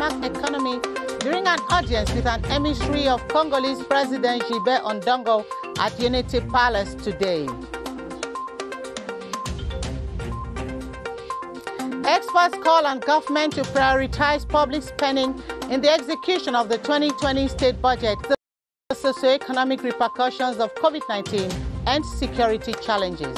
CEMAC economy during an audience with an emissary of Congolese President Gilbert Ondongo at Unity Palace today. Experts call on government to prioritize public spending in the execution of the 2020 state budget, the socioeconomic repercussions of COVID-19 and security challenges.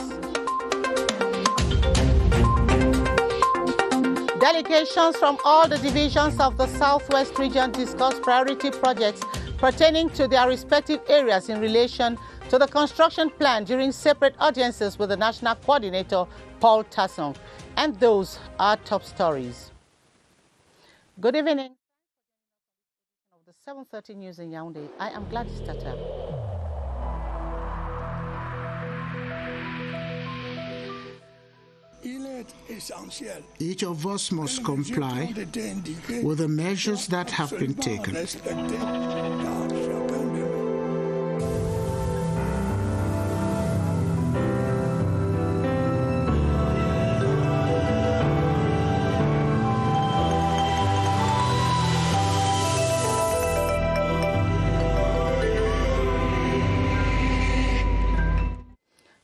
Delegations from all the divisions of the Southwest region discussed priority projects pertaining to their respective areas in relation to the construction plan during separate audiences with the National Coordinator, Paul Tassong. And those are top stories. Good evening. Of the 7:30 News in Yaoundé, I am Gladys Tata. Each of us must comply with the measures that have been taken.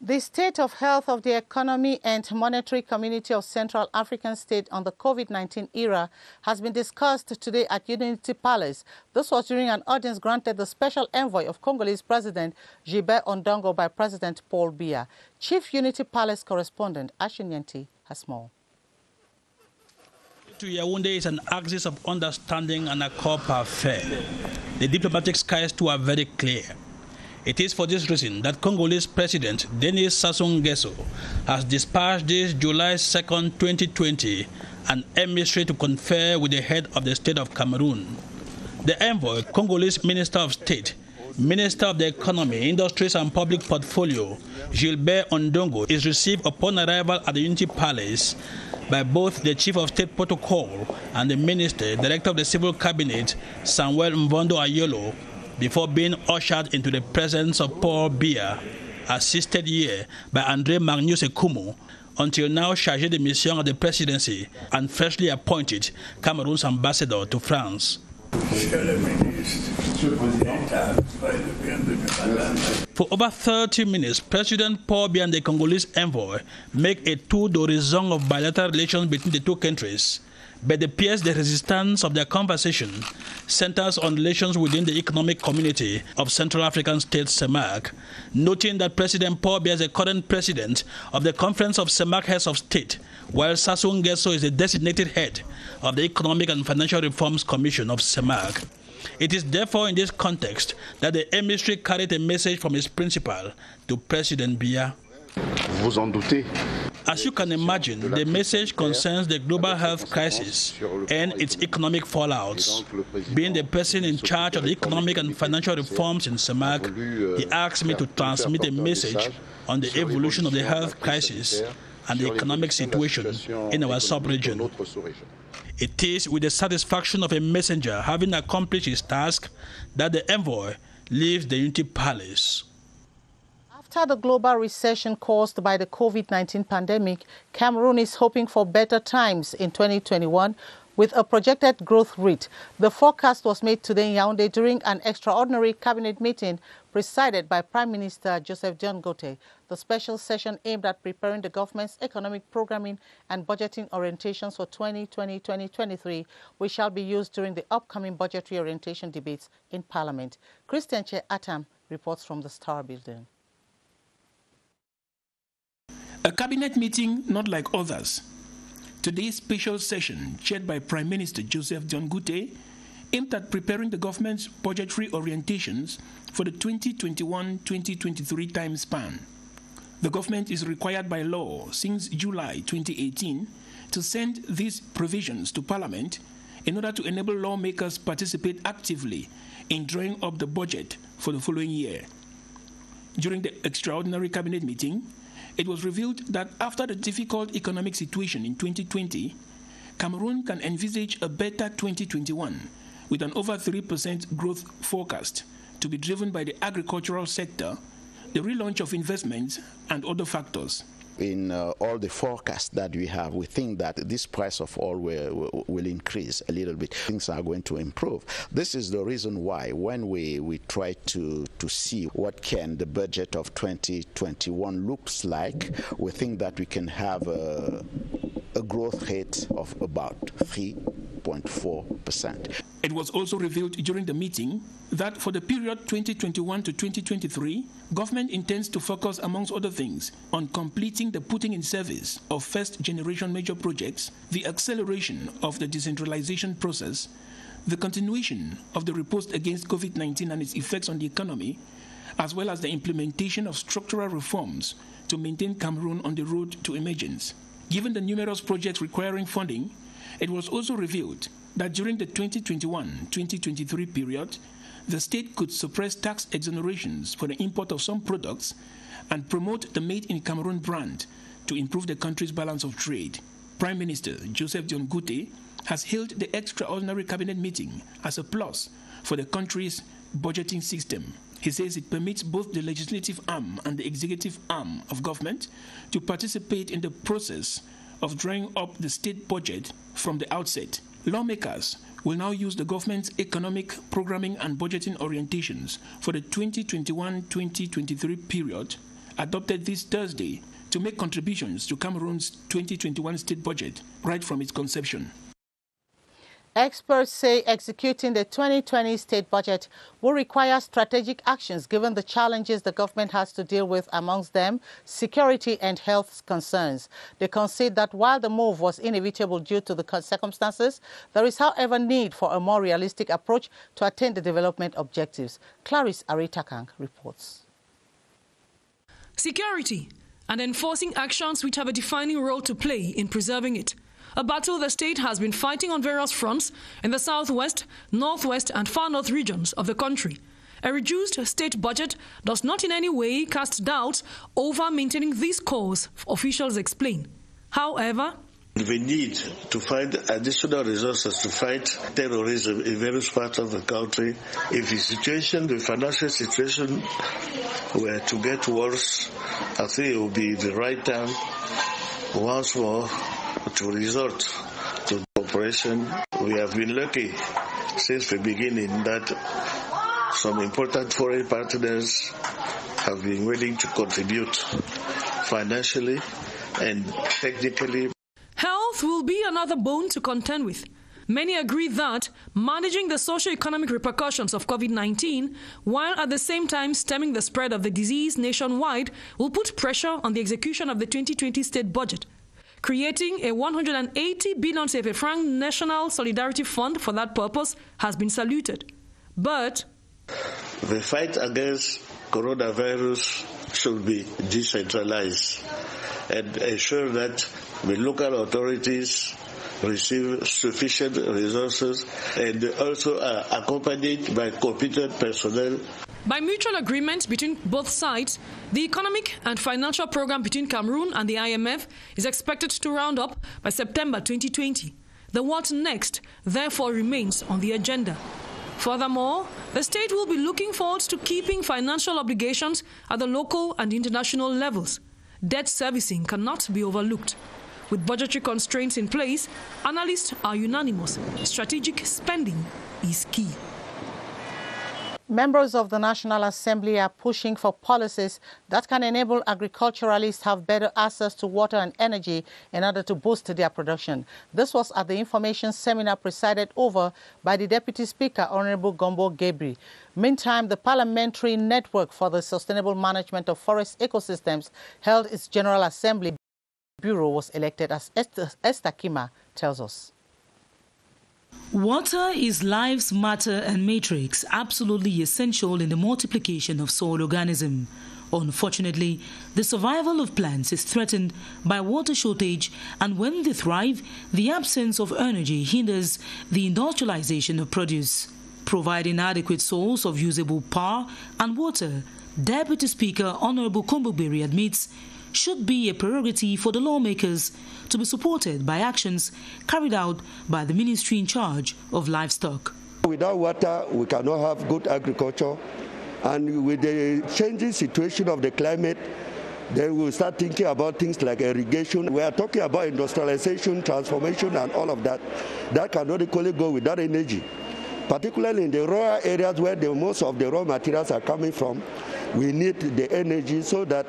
The state of health of the economy and monetary community of Central African State on the COVID-19 era has been discussed today at Unity Palace. This was during an audience granted the special envoy of Congolese President Gilbert Ondongo by President Paul Biya. Chief Unity Palace correspondent Ashin Yenti has more. To Yaoundé is an axis of understanding and a core parfait. The diplomatic skies too are very clear. It is for this reason that Congolese President Denis Sassou Nguesso has dispatched this July 2nd, 2020, an emissary to confer with the head of the state of Cameroon. The envoy, Congolese Minister of State, Minister of the Economy, Industries and Public Portfolio, Gilbert Ondongo, is received upon arrival at the Unity Palace by both the Chief of State Protocol and the Minister, Director of the Civil Cabinet, Samuel Mvondo Ayolo, before being ushered into the presence of Paul Biya, assisted here by André Magnus Ekumu, until now chargé de mission of the presidency and freshly appointed Cameroon's ambassador to France. For over 30 minutes, President Paul Biya and the Congolese envoy make a tour d'horizon of bilateral relations between the two countries. But the pièce de resistance of their conversation centers on relations within the economic community of Central African States, CEMAC, noting that President Paul Biya is the current president of the Conference of CEMAC Heads of State, while Sassou Nguesso is the designated head of the Economic and Financial Reforms Commission of CEMAC. It is therefore in this context that the emissary carried a message from his principal to President Biya. Vous en doutez. As you can imagine, the message concerns the global health crisis and its economic fallouts. Being the person in charge of the economic and financial reforms in CEMAC, he asked me to transmit a message on the evolution of the health crisis and the economic situation in our sub-region. It is with the satisfaction of a messenger having accomplished his task that the envoy leaves the Unity Palace. After the global recession caused by the COVID-19 pandemic, Cameroon is hoping for better times in 2021 with a projected growth rate. The forecast was made today in Yaoundé during an extraordinary cabinet meeting presided by Prime Minister Joseph Dion-Gote. The special session aimed at preparing the government's economic programming and budgeting orientations for 2020-2023, which shall be used during the upcoming budgetary orientation debates in Parliament. Christian Che Atam reports from the Star Building. A cabinet meeting not like others. Today's special session, chaired by Prime Minister Joseph Dion-Gote, aimed at preparing the government's budgetary orientations for the 2021-2023 time span. The government is required by law since July 2018 to send these provisions to Parliament in order to enable lawmakers participate actively in drawing up the budget for the following year. During the extraordinary cabinet meeting, it was revealed that after the difficult economic situation in 2020, Cameroon can envisage a better 2021 with an over 3% growth forecast to be driven by the agricultural sector, the relaunch of investments, and other factors. in all the forecasts that we have, we think that this price of oil will increase a little bit. Things are going to improve. This is the reason why when we try to see what can the budget of 2021 looks like, we think that we can have a growth rate of about 3.4%. It was also revealed during the meeting that for the period 2021 to 2023, government intends to focus, amongst other things, on completing the putting in service of first-generation major projects, the acceleration of the decentralization process, the continuation of the riposte against COVID-19 and its effects on the economy, as well as the implementation of structural reforms to maintain Cameroon on the road to emergence. Given the numerous projects requiring funding, it was also revealed that during the 2021-2023 period, the state could suppress tax exonerations for the import of some products and promote the Made in Cameroon brand to improve the country's balance of trade. Prime Minister Joseph John Gute has hailed the extraordinary cabinet meeting as a plus for the country's budgeting system. He says it permits both the legislative arm and the executive arm of government to participate in the process of drawing up the state budget from the outset. Lawmakers will now use the government's economic programming and budgeting orientations for the 2021-2023 period, adopted this Thursday, to make contributions to Cameroon's 2021 state budget right from its conception. Experts say executing the 2020 state budget will require strategic actions given the challenges the government has to deal with, amongst them security and health concerns. They concede that while the move was inevitable due to the circumstances, there is, however, need for a more realistic approach to attain the development objectives. Clarice Aritakang reports. Security and enforcing actions which have a defining role to play in preserving it. A battle the state has been fighting on various fronts in the southwest, northwest and far north regions of the country. A reduced state budget does not in any way cast doubts over maintaining this cause, officials explain. However, we need to find additional resources to fight terrorism in various parts of the country. If the financial situation were to get worse, I think it would be the right time once more to resort to cooperation. We have been lucky since the beginning that some important foreign partners have been willing to contribute financially and technically. Health will be another bone to contend with. Many agree that managing the socio-economic repercussions of COVID-19 while at the same time stemming the spread of the disease nationwide will put pressure on the execution of the 2020 state budget. Creating a 180 billion CFA franc National Solidarity Fund for that purpose has been saluted. But the fight against coronavirus should be decentralized and ensure that the local authorities receive sufficient resources and also are accompanied by competent personnel. By mutual agreement between both sides, the economic and financial program between Cameroon and the IMF is expected to round up by September 2020. The what next, therefore, remains on the agenda. Furthermore, the state will be looking forward to keeping financial obligations at the local and international levels. Debt servicing cannot be overlooked. With budgetary constraints in place, analysts are unanimous. Strategic spending is key. Members of the National Assembly are pushing for policies that can enable agriculturalists to have better access to water and energy in order to boost their production. This was at the information seminar presided over by the Deputy Speaker, Honorable Gombo Gebri. Meantime, the Parliamentary Network for the Sustainable Management of Forest Ecosystems held its General Assembly. Bureau was elected, as Esther Kima tells us. Water is life's matter and matrix, absolutely essential in the multiplication of soil organisms. Unfortunately, the survival of plants is threatened by water shortage, and when they thrive, the absence of energy hinders the industrialization of produce. Providing adequate source of usable power and water, Deputy Speaker Honorable Komboberi admits, should be a prerogative for the lawmakers to be supported by actions carried out by the ministry in charge of livestock. Without water, we cannot have good agriculture, and with the changing situation of the climate, Then we'll start thinking about things like irrigation. We are talking about industrialization, transformation, and all of that. That cannot equally go without energy. Particularly in the rural areas where most of the raw materials are coming from, we need the energy so that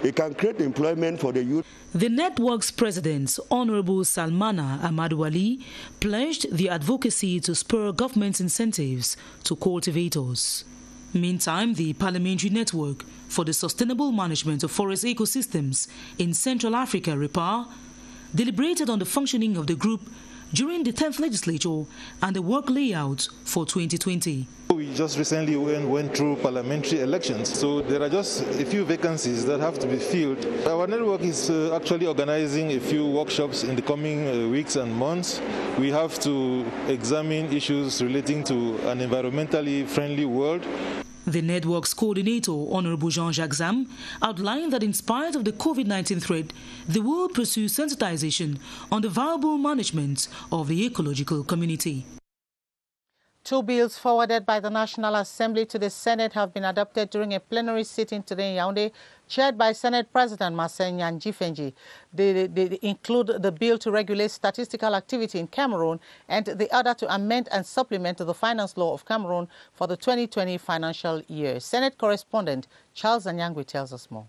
it can create employment for the youth. The network's president, Honorable Salmana Amadou Ali, pledged the advocacy to spur government incentives to cultivators. Meantime, the Parliamentary Network for the Sustainable Management of Forest Ecosystems in Central Africa, REPAR, deliberated on the functioning of the group during the 10th legislature and the work layout for 2020. We just recently went through parliamentary elections, so there are just a few vacancies that have to be filled. Our network is actually organizing a few workshops in the coming weeks and months. We have to examine issues relating to an environmentally friendly world. The network's coordinator, Honorable Jean-Jacques Zam, outlined that in spite of the COVID-19 threat, they will pursue sensitization on the viable management of the ecological community. 2 bills forwarded by the National Assembly to the Senate have been adopted during a plenary sitting today in Yaoundé, chaired by Senate President Marcel Nyanjifenji. They include the bill to regulate statistical activity in Cameroon and the other to amend and supplement the finance law of Cameroon for the 2020 financial year. Senate correspondent Charles Anyangwe tells us more.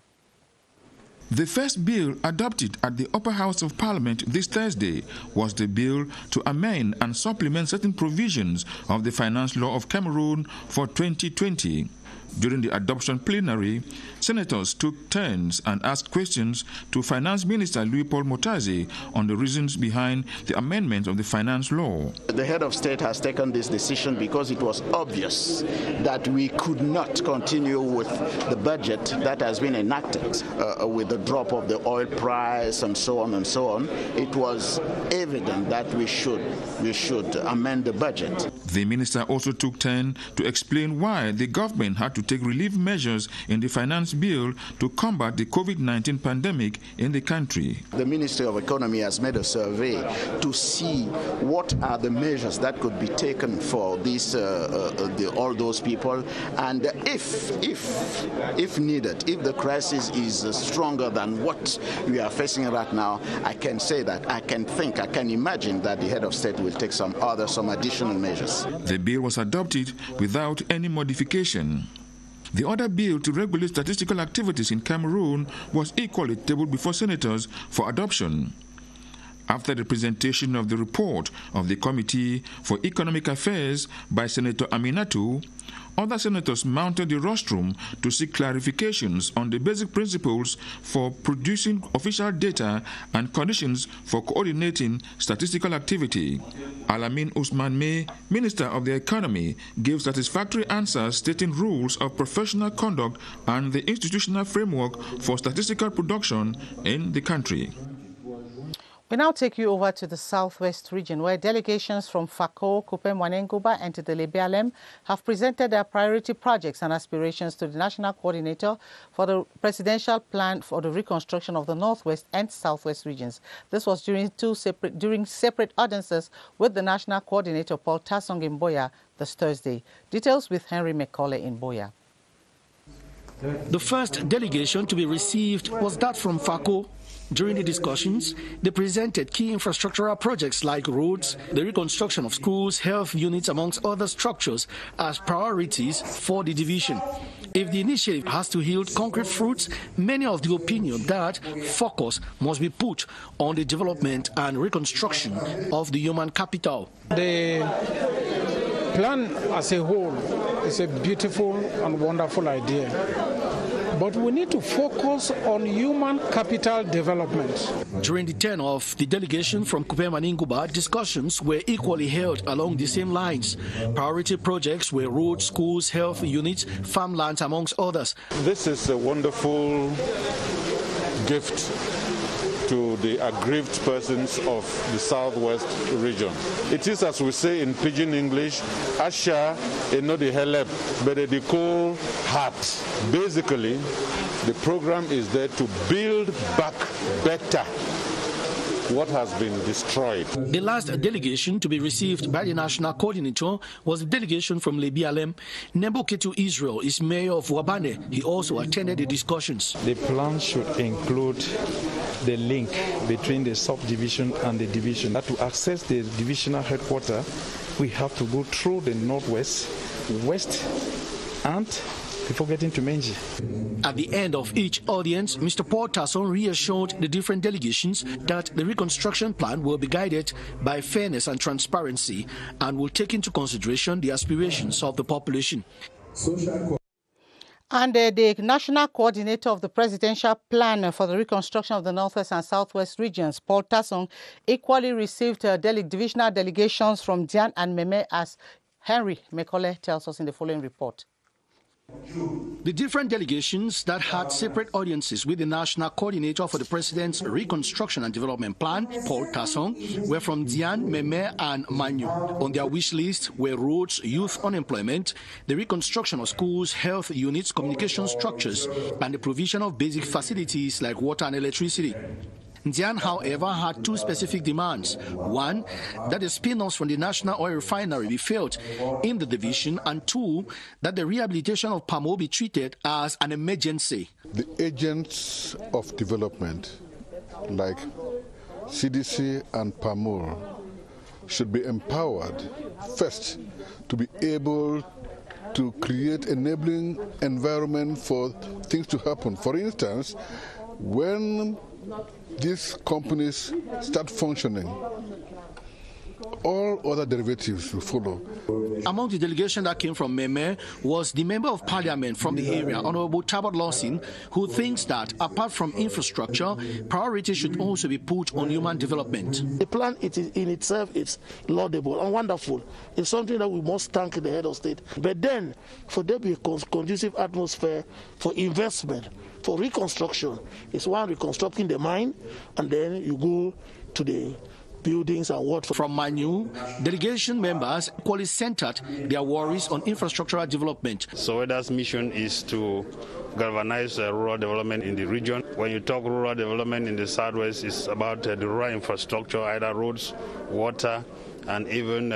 The first bill adopted at the Upper House of Parliament this Thursday was the bill to amend and supplement certain provisions of the finance law of Cameroon for 2020. During the adoption plenary, senators took turns and asked questions to Finance Minister Louis-Paul Motaze on the reasons behind the amendment of the finance law. The head of state has taken this decision because it was obvious that we could not continue with the budget that has been enacted with the drop of the oil price and so on and so on. It was evident that we should amend the budget. The minister also took turn to explain why the government had to take relief measures in the finance bill to combat the COVID-19 pandemic in the country. The Ministry of Economy has made a survey to see what are the measures that could be taken for these all those people, and if needed, if the crisis is stronger than what we are facing right now, I can say that I can imagine that the head of state will take some additional measures. The bill was adopted without any modification. The other bill to regulate statistical activities in Cameroon was equally tabled before senators for adoption. After the presentation of the report of the Committee for Economic Affairs by Senator Aminatu, other senators mounted the rostrum to seek clarifications on the basic principles for producing official data and conditions for coordinating statistical activity. Alamin Usman May, Minister of the Economy, gave satisfactory answers stating rules of professional conduct and the institutional framework for statistical production in the country. We now take you over to the southwest region, where delegations from Fako, Kupe Mwanenguba, and Telebe have presented their priority projects and aspirations to the National Coordinator for the Presidential Plan for the Reconstruction of the Northwest and Southwest regions. This was during separate audiences with the National Coordinator, Paul Tasong in Boya, this Thursday. Details with Henry McCauley in Boya. The first delegation to be received was that from Fako. During the discussions, they presented key infrastructural projects like roads, the reconstruction of schools, health units, amongst other structures, as priorities for the division. If the initiative has to yield concrete fruits, many of the opinion that focus must be put on the development and reconstruction of the human capital. The plan as a whole is a beautiful and wonderful idea. But we need to focus on human capital development. During the turn of the delegation from Kupe Mwanenguba, discussions were equally held along the same lines. Priority projects were roads, schools, health units, farmlands, amongst others. This is a wonderful gift to the aggrieved persons of the southwest region. It is, as we say in pidgin English, Asha eno the helep, but the cold heart. Basically, the program is there to build back better what has been destroyed. The last delegation to be received by the national coordinator was the delegation from Lebialem. Nemboketu Israel is mayor of Wabane. He also attended the discussions. The plan should include the link between the subdivision and the division. That to access the divisional headquarters, we have to go through the northwest, west, and before getting to Menji. At the end of each audience, Mr. Paul Tasson reassured the different delegations that the reconstruction plan will be guided by fairness and transparency and will take into consideration the aspirations of the population. And the national coordinator of the presidential plan for the reconstruction of the Northwest and Southwest regions, Paul Tasson, equally received divisional delegations from Dian and Meme, as Henry Mekole tells us in the following report. The different delegations that had separate audiences with the national coordinator for the president's reconstruction and development plan, Paul Tasson, were from Dian, Meme, and Manyu. On their wish list were roads, youth unemployment, the reconstruction of schools, health units, communication structures, and the provision of basic facilities like water and electricity. Dian, however, had two specific demands. One, that the spin-offs from the National Oil Refinery be filled in the division, and two, that the rehabilitation of Pamo be treated as an emergency. The agents of development, like CDC and Pamo, should be empowered first to be able to create enabling environment for things to happen. For instance, when these companies start functioning, all other derivatives will follow. Among the delegation that came from Meme was the Member of Parliament from the area, Honorable Tabot Lawson, who thinks that apart from infrastructure, priority should also be put on human development. The plan in itself is laudable and wonderful. It's something that we must thank the head of state. But then, for there to be a conducive atmosphere for investment, for reconstruction, it's one reconstructing the mine, and then you go to the buildings and what. From Manu, delegation members equally centered their worries on infrastructural development. Soweda's mission is to galvanize rural development in the region. When you talk rural development in the southwest, it's about the rural infrastructure, either roads, water, and even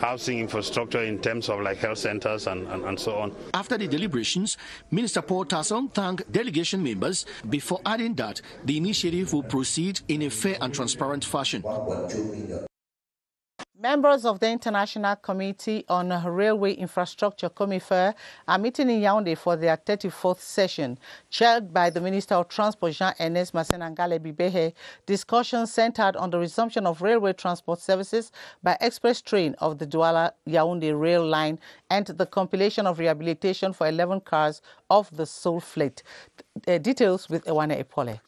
housing infrastructure in terms of like health centers and so on. After the deliberations, Minister Paul Tasson thanked delegation members before adding that the initiative will proceed in a fair and transparent fashion. Members of the International Committee on Railway Infrastructure, COMIFER, are meeting in Yaoundé for their 34th session. Chaired by the Minister of Transport, Jean-Ernest Massenangale Bibehe, discussions centered on the resumption of railway transport services by express train of the Douala-Yaoundé rail line and the compilation of rehabilitation for 11 cars of the Soul Fleet. Details with Ewane Epole.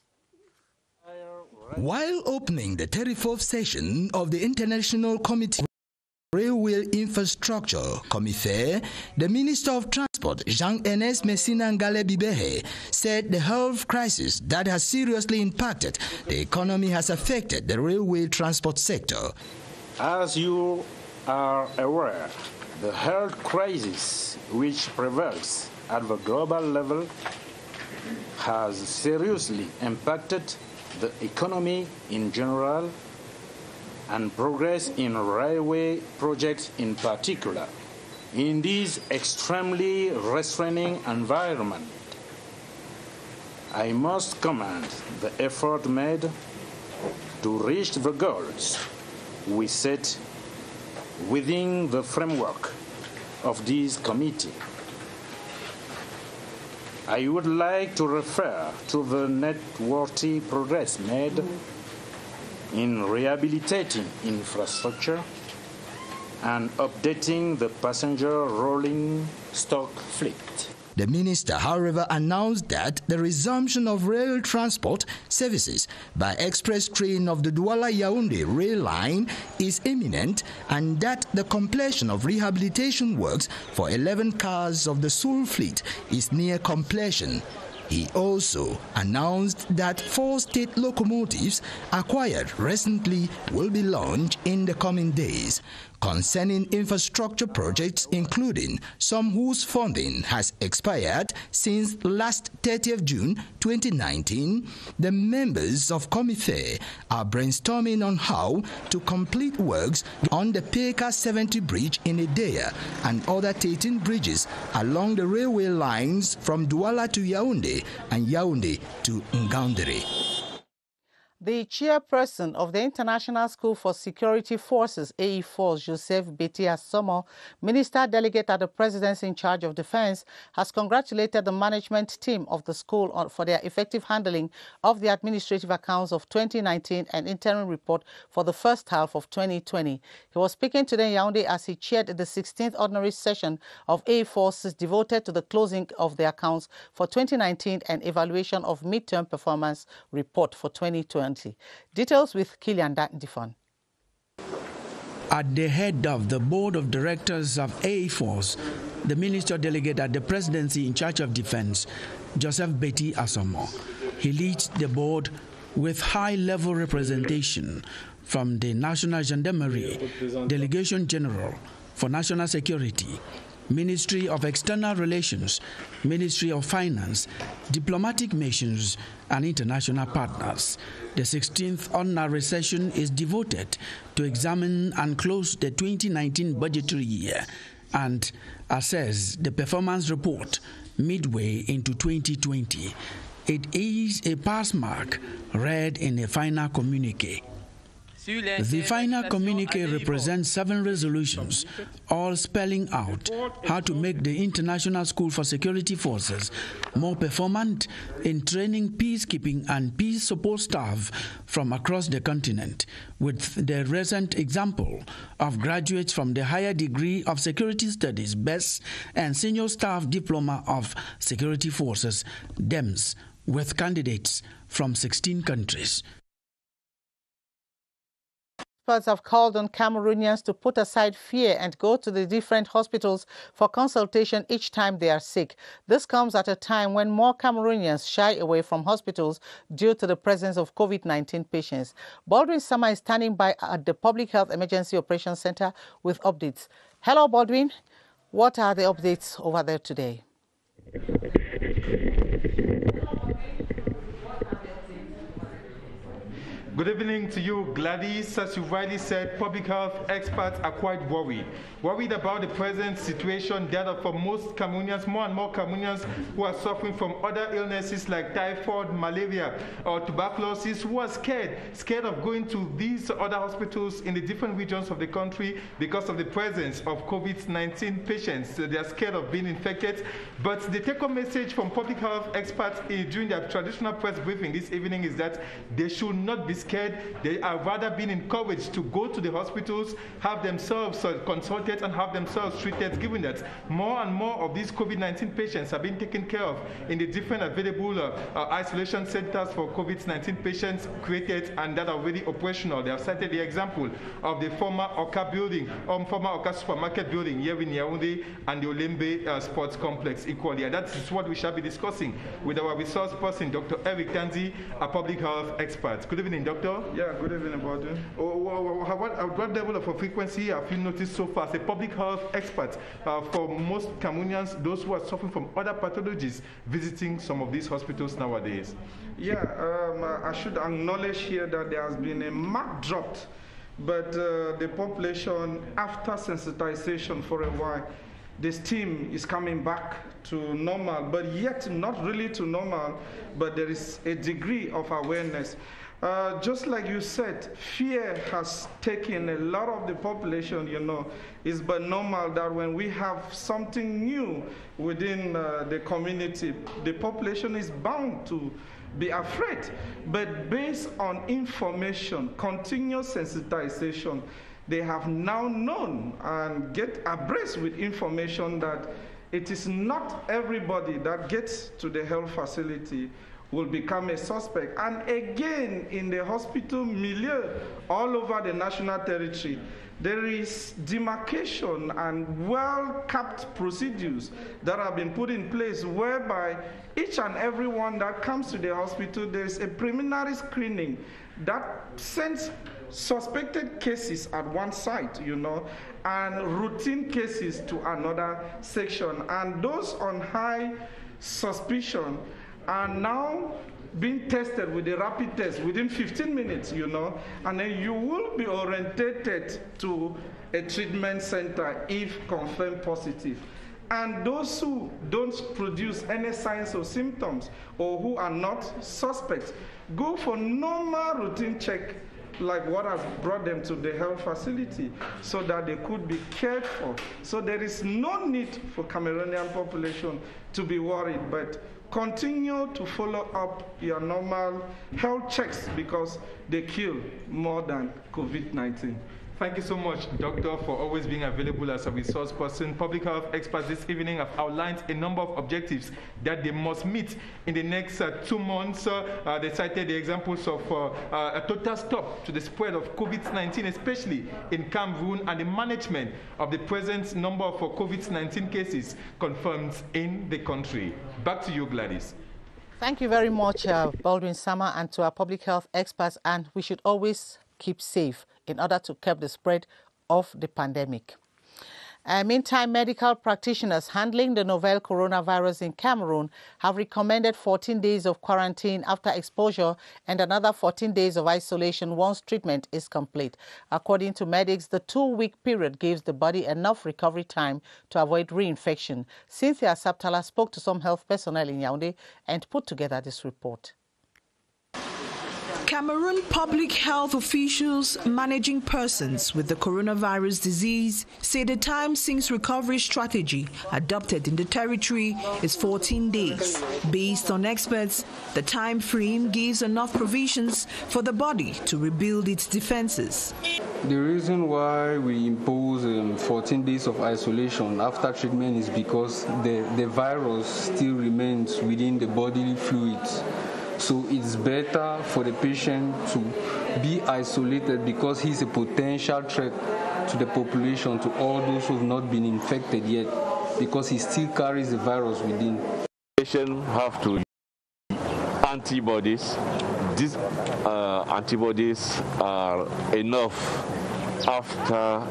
While opening the 34th session of the International Committee on Railway Infrastructure, COMIFER, the Minister of Transport, Jean-Ernest Massenangale Bibehe, said the health crisis that has seriously impacted the economy has affected the railway transport sector. As you are aware, the health crisis which prevails at the global level has seriously impacted the economy in general and progress in railway projects in particular. In this extremely restraining environment, I must commend the effort made to reach the goals we set within the framework of this committee. I would like to refer to the noteworthy progress made in rehabilitating infrastructure and updating the passenger rolling stock fleet. The minister, however, announced that the resumption of rail transport services by express train of the Douala-Yaoundé rail line is imminent and that the completion of rehabilitation works for 11 cars of the Soul Fleet is near completion. He also announced that 4 state locomotives acquired recently will be launched in the coming days. concerning infrastructure projects, including some whose funding has expired since last 30th June 2019, the members of Committee are brainstorming on how to complete works on the Peka 70 bridge in Edea and other 13 bridges along the railway lines from Douala to Yaoundé and Yaoundé to Ngaoundéré. The chairperson of the International School for Security Forces, AE4, Joseph Betty Asomo, minister delegate at the presidency in charge of defense, has congratulated the management team of the school for their effective handling of the administrative accounts of 2019 and interim report for the first half of 2020. He was speaking today in Yaoundé as he chaired the 16th ordinary session of AE4s devoted to the closing of the accounts for 2019 and evaluation of midterm performance report for 2020. Details with Kilian Difon. At the head of the board of directors of AE4s, the minister delegate at the presidency in charge of defense, Joseph Betty Asomo. He leads the board with high-level representation from the National Gendarmerie, Delegation General for National Security, Ministry of External Relations, Ministry of Finance, diplomatic missions, and international partners. The 16th ordinary session is devoted to examine and close the 2019 budgetary year and assess the performance report midway into 2020. It is a pass mark read in a final communique. The final communique represents 7 resolutions, all spelling out how to make the International School for Security Forces more performant in training peacekeeping and peace support staff from across the continent, with the recent example of graduates from the Higher Degree of Security Studies, BESS, and Senior Staff Diploma of Security Forces, DEMS, with candidates from 16 countries. Experts have called on Cameroonians to put aside fear and go to the different hospitals for consultation each time they are sick. This comes at a time when more Cameroonians shy away from hospitals due to the presence of COVID-19 patients. Baldwin Sama is standing by at the Public Health Emergency Operations Center with updates. Hello, Baldwin. What are the updates over there today? Good evening to you, Gladys. As you rightly said, public health experts are quite worried. Worried about the present situation that for most Cameroonians, more and more Cameroonians who are suffering from other illnesses like typhoid, malaria, or tuberculosis, who are scared of going to these other hospitals in the different regions of the country because of the presence of COVID-19 patients. So they are scared of being infected. But the take-home message from public health experts during their traditional press briefing this evening is that they should not be scared. They are rather being encouraged to go to the hospitals, have themselves consulted and have themselves treated, given that more and more of these COVID-19 patients are being taken care of in the different available isolation centers for COVID-19 patients created and that are already operational. They have cited the example of the former Oka building, former Oka supermarket building here in Yaoundé and the Olembe Sports Complex equally. And that is what we shall be discussing with our resource person, Dr. Eric Tanzi, a public health expert. Good evening, Doctor. Yeah, good evening, Baldwin. What level of frequency have you noticed so far as a public health expert for most Cameroonians, those who are suffering from other pathologies, visiting some of these hospitals nowadays? Yeah, I should acknowledge here that there has been a marked drop, but the population, after sensitization for a while, the steam is coming back to normal, but yet not really to normal, but there is a degree of awareness. Just like you said, fear has taken a lot of the population, you know. It's but normal that when we have something new within the community, the population is bound to be afraid. But based on information, continuous sensitization, they have now known and get abreast with information that it is not everybody that gets to the health facility will become a suspect. And again, in the hospital milieu all over the national territory, there is demarcation and well-capped procedures that have been put in place whereby each and every one that comes to the hospital, there's a preliminary screening that sends suspected cases at one site, and routine cases to another section. And those on high suspicion are now being tested with a rapid test within 15 minutes, and then you will be orientated to a treatment center if confirmed positive. And those who don't produce any signs or symptoms or who are not suspects go for normal routine check, like what has brought them to the health facility, so that they could be cared for. So there is no need for Cameroonian population to be worried, but continue to follow up your normal health checks because they kill more than COVID-19. Thank you so much, Doctor, for always being available as a resource person. Public health experts this evening have outlined a number of objectives that they must meet in the next 2 months. They cited the examples of a total stop to the spread of COVID-19, especially in Cameroon, and the management of the present number of COVID-19 cases confirmed in the country. Back to you, Gladys. Thank you very much, Baldwin Sama, and to our public health experts. And we should always keep safe in order to curb the spread of the pandemic. Meantime, medical practitioners handling the novel coronavirus in Cameroon have recommended 14 days of quarantine after exposure and another 14 days of isolation once treatment is complete. According to medics, the 2-week period gives the body enough recovery time to avoid reinfection. Cynthia Saptala spoke to some health personnel in Yaoundé and put together this report. Cameroon public health officials managing persons with the coronavirus disease say the time since recovery strategy adopted in the territory is 14 days. Based on experts, the time frame gives enough provisions for the body to rebuild its defenses. The reason why we impose 14 days of isolation after treatment is because the virus still remains within the bodily fluids. So it's better for the patient to be isolated because he's a potential threat to the population, to all those who have not been infected yet, because he still carries the virus within. Patients have to use antibodies. These antibodies are enough after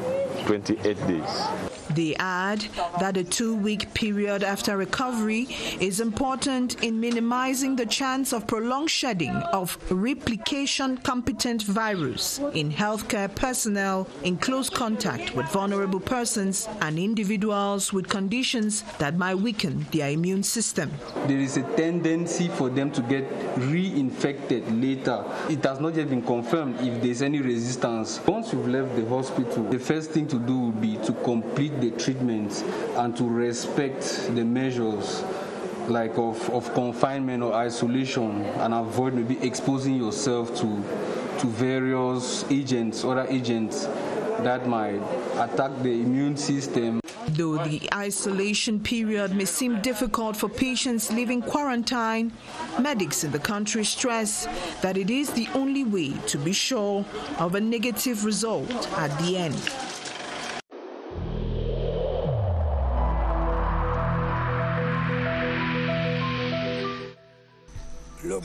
28 days. They add that a 2-week period after recovery is important in minimizing the chance of prolonged shedding of replication-competent virus in healthcare personnel in close contact with vulnerable persons and individuals with conditions that might weaken their immune system. There is a tendency for them to get reinfected later. It has not yet been confirmed if there's any resistance. Once you've left the hospital, the first thing to do would be to complete the treatments and to respect the measures like of confinement or isolation, and avoid maybe exposing yourself to various agents, other agents that might attack the immune system. Though the isolation period may seem difficult for patients living quarantine, medics in the country stress that it is the only way to be sure of a negative result at the end.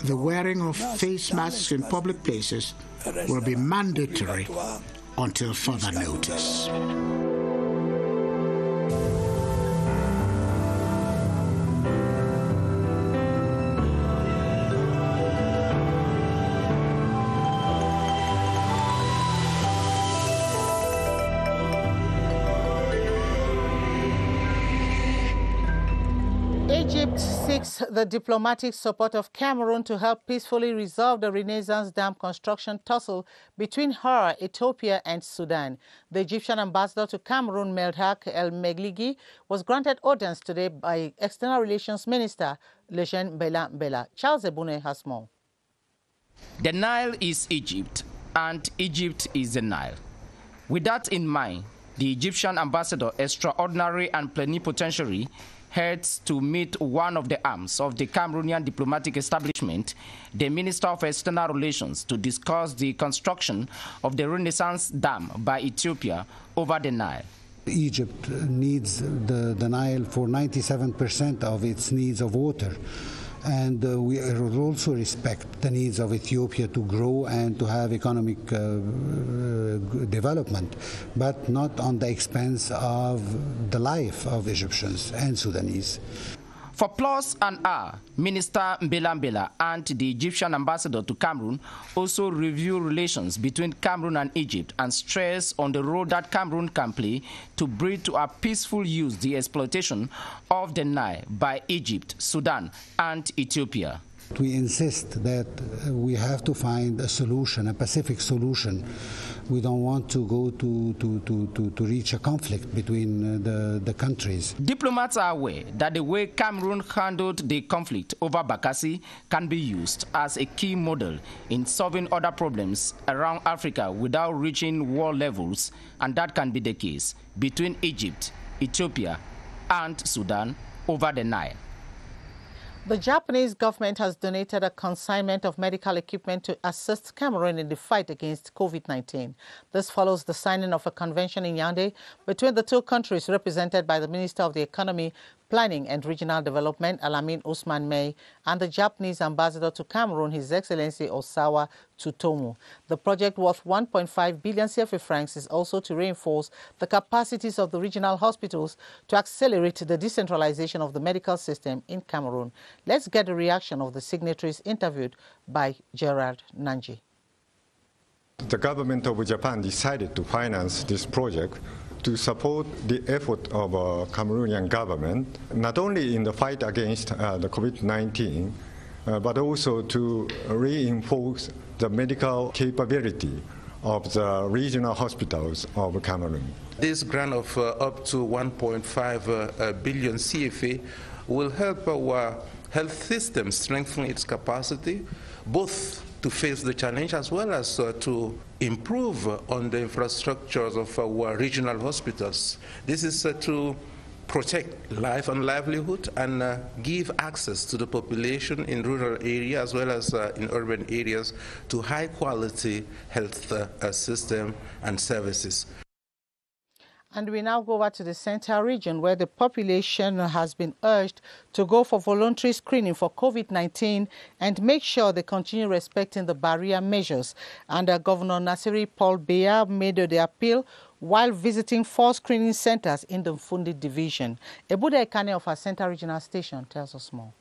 The wearing of face masks in public places will be mandatory until further notice. Egypt seeks the diplomatic support of Cameroon to help peacefully resolve the Renaissance Dam construction tussle between her, Ethiopia, and Sudan. The Egyptian ambassador to Cameroon, Meldhak El-Megligi, was granted audience today by External Relations Minister Lejeune Bella. Charles Ebune has more. The Nile is Egypt, and Egypt is the Nile. With that in mind, the Egyptian ambassador, extraordinary and plenipotentiary, heads to meet one of the arms of the Cameroonian diplomatic establishment, the Minister of External Relations, to discuss the construction of the Renaissance Dam by Ethiopia over the Nile. Egypt needs the Nile for 97% of its needs of water. And we also respect the needs of Ethiopia to grow and to have economic development, but not on the expense of the life of Egyptians and Sudanese. For Plus an Hour, Minister Mbela and the Egyptian ambassador to Cameroon also review relations between Cameroon and Egypt and stress on the role that Cameroon can play to bring to a peaceful use the exploitation of the Nile by Egypt, Sudan, and Ethiopia. We insist that we have to find a solution, a Pacific solution. We don't want to go to reach a conflict between the countries. Diplomats are aware that the way Cameroon handled the conflict over Bakassi can be used as a key model in solving other problems around Africa without reaching war levels, and that can be the case between Egypt, Ethiopia, and Sudan over the Nile. The Japanese government has donated a consignment of medical equipment to assist Cameroon in the fight against COVID-19. This follows the signing of a convention in Yaoundé between the two countries, represented by the Minister of the Economy, Planning and Regional Development, Alamin Ousmane May, and the Japanese ambassador to Cameroon, His Excellency Osawa Tsutomu. The project, worth 1.5 billion CFA francs, is also to reinforce the capacities of the regional hospitals to accelerate the decentralization of the medical system in Cameroon. Let's get the reaction of the signatories interviewed by Gerard Nanji. The government of Japan decided to finance this project to support the effort of Cameroonian government, not only in the fight against the COVID-19, but also to reinforce the medical capability of the regional hospitals of Cameroon. This grant of up to 1.5 billion CFA will help our health system strengthen its capacity, both to face the challenge as well as to improve on the infrastructures of our regional hospitals. This is to protect life and livelihood and give access to the population in rural areas as well as in urban areas to high quality health system and services. And we now go over to the Central region, where the population has been urged to go for voluntary screening for COVID-19 and make sure they continue respecting the barrier measures. And Governor Nasiri Paul Biya made the appeal while visiting 4 screening centers in the Mfundi division. Ebude Ekane of our Central regional station tells us more.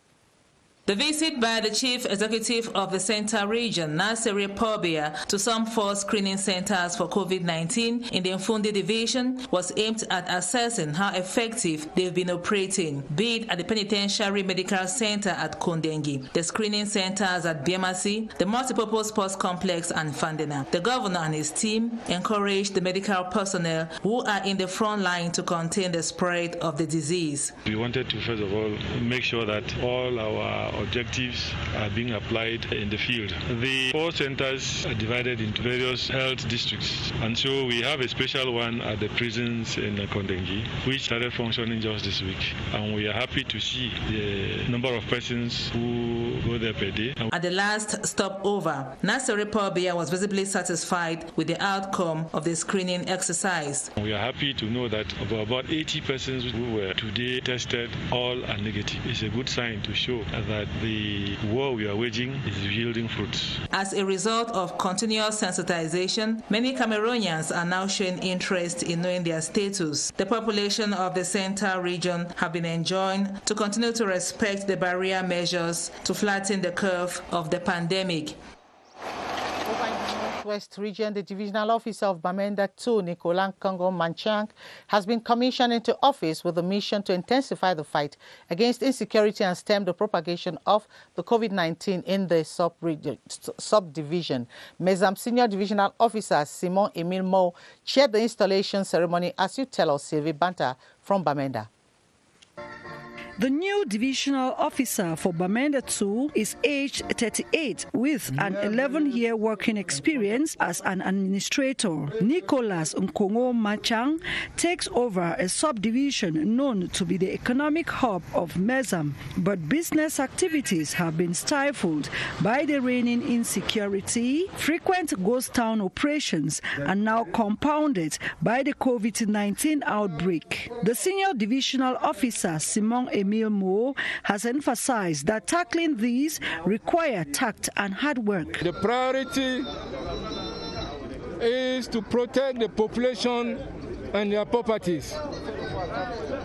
The visit by the Chief Executive of the Central Region, Nasiri Pobia, to some 4 screening centers for COVID-19 in the Mfundi Division was aimed at assessing how effective they've been operating, be it at the Penitentiary Medical Center at Kondengi, the screening centers at Biamasi, the Multipurpose Sports Complex, and Fandena. The governor and his team encouraged the medical personnel who are in the front line to contain the spread of the disease. We wanted to, first of all, make sure that all our objectives are being applied in the field. The 4 centers are divided into various health districts, and so we have a special one at the prisons in Kondengi, which started functioning just this week, and we are happy to see the number of persons who go there per day. At the last stopover, Nasiri Pobia was visibly satisfied with the outcome of the screening exercise. We are happy to know that about 80 persons who were today tested all are negative. It's a good sign to show that the war we are waging is yielding fruits. As a result of continuous sensitization, many Cameroonians are now showing interest in knowing their status. The population of the Central region have been enjoined to continue to respect the barrier measures to flatten the curve of the pandemic. West region, the divisional officer of Bamenda 2, Nicolas Congo Manchang, has been commissioned into office with a mission to intensify the fight against insecurity and stem the propagation of the COVID-19 in the subdivision. MESAM Senior Divisional Officer Simon Emile Mo chaired the installation ceremony, as you tell us, Sylvie Banta from Bamenda. The new divisional officer for Bamenda 2 is aged 38 with an 11-year working experience as an administrator. Nicholas Nkongo Machang takes over a subdivision known to be the economic hub of Mezam, but business activities have been stifled by the reigning insecurity, frequent ghost town operations, and now compounded by the COVID-19 outbreak. The senior divisional officer, Simon Emile Mo, has emphasized that tackling these require tact and hard work. The priority is to protect the population and their properties,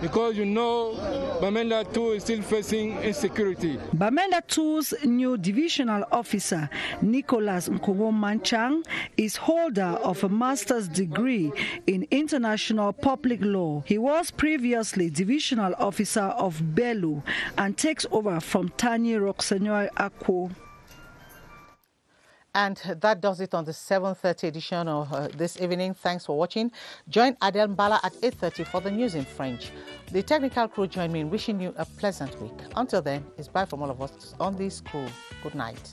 because you know Bamenda 2 is still facing insecurity. Bamenda 2's new divisional officer, Nicholas Nkongo Manchang, is holder of a master's degree in international public law. He was previously divisional officer of Belu and takes over from Tani Roxanyoy Akwo. And that does it on the 7:30 edition of this evening. Thanks for watching. Join Adel Mbala at 8:30 for the news in French. The technical crew join me in wishing you a pleasant week. Until then, it's bye from all of us on this crew. Good night.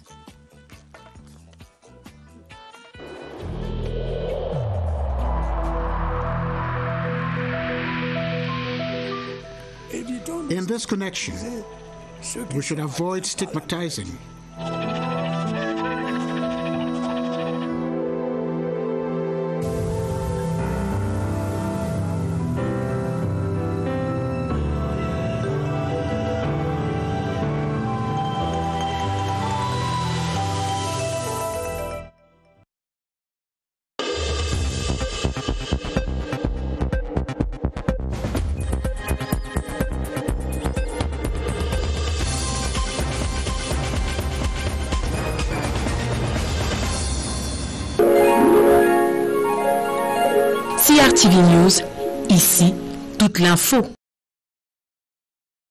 In this connection, we should avoid stigmatizing. CRTV News, ici, toute l'info.